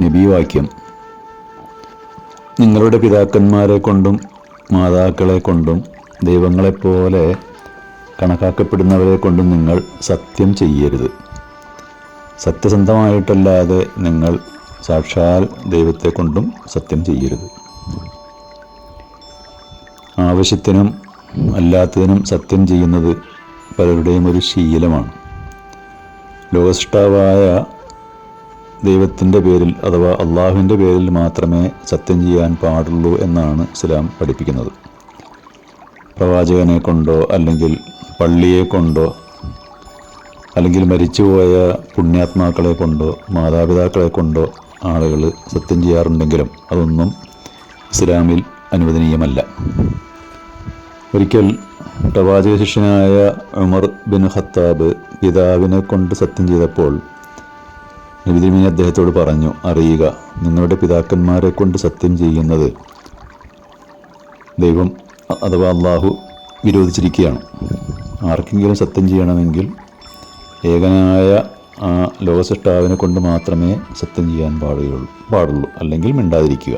നബിവാക്യം: നിങ്ങളുടെ പിതാക്കന്മാരെ കൊണ്ടും മാതാക്കളെ കൊണ്ടും ദൈവങ്ങളെപ്പോലെ കണക്കാക്കപ്പെടുന്നവരെ കൊണ്ടും നിങ്ങൾ സത്യം ചെയ്യരുത്. സത്യസന്ധമായിട്ടല്ലാതെ നിങ്ങൾ സാക്ഷാൽ ദൈവത്തെ കൊണ്ടും സത്യം ചെയ്യരുത്. ആവശ്യത്തിനും അല്ലാത്തതിനും സത്യം ചെയ്യുന്നത് പലരുടെയും ഒരു ശീലമാണ്. ലോകസൃഷ്ടാവായ ദൈവത്തിൻ്റെ പേരിൽ അഥവാ അള്ളാഹുവിൻ്റെ പേരിൽ മാത്രമേ സത്യം ചെയ്യാൻ പാടുള്ളൂ എന്നാണ് ഇസ്ലാം പഠിപ്പിക്കുന്നത്. പ്രവാചകനെ കൊണ്ടോ അല്ലെങ്കിൽ പള്ളിയെ കൊണ്ടോ അല്ലെങ്കിൽ മരിച്ചുപോയ പുണ്യാത്മാക്കളെ കൊണ്ടോ മാതാപിതാക്കളെ കൊണ്ടോ ആളുകൾ സത്യം ചെയ്യാറുണ്ടെങ്കിലും അതൊന്നും ഇസ്ലാമിൽ അനുവദനീയമല്ല. ഒരിക്കൽ പ്രവാചക ശിഷ്യനായ ഉമർ ബിൻ ഖത്താബ് പിതാവിനെ കൊണ്ട് സത്യം ചെയ്തപ്പോൾ നബി തിരുമേനി അദ്ദേഹത്തോട് പറഞ്ഞു: അറിയുക, നിങ്ങളുടെ പിതാക്കന്മാരെ കൊണ്ട് സത്യം ചെയ്യുന്നത് ദൈവം അഥവാ അള്ളാഹു വിരോധിച്ചിരിക്കുകയാണ്. ആർക്കെങ്കിലും സത്യം ചെയ്യണമെങ്കിൽ ഏകനായ ആ ലോകസൃഷ്ടാവിനെ കൊണ്ട് മാത്രമേ സത്യം ചെയ്യാൻ പാടുള്ളൂ, അല്ലെങ്കിൽ മിണ്ടാതിരിക്കുക.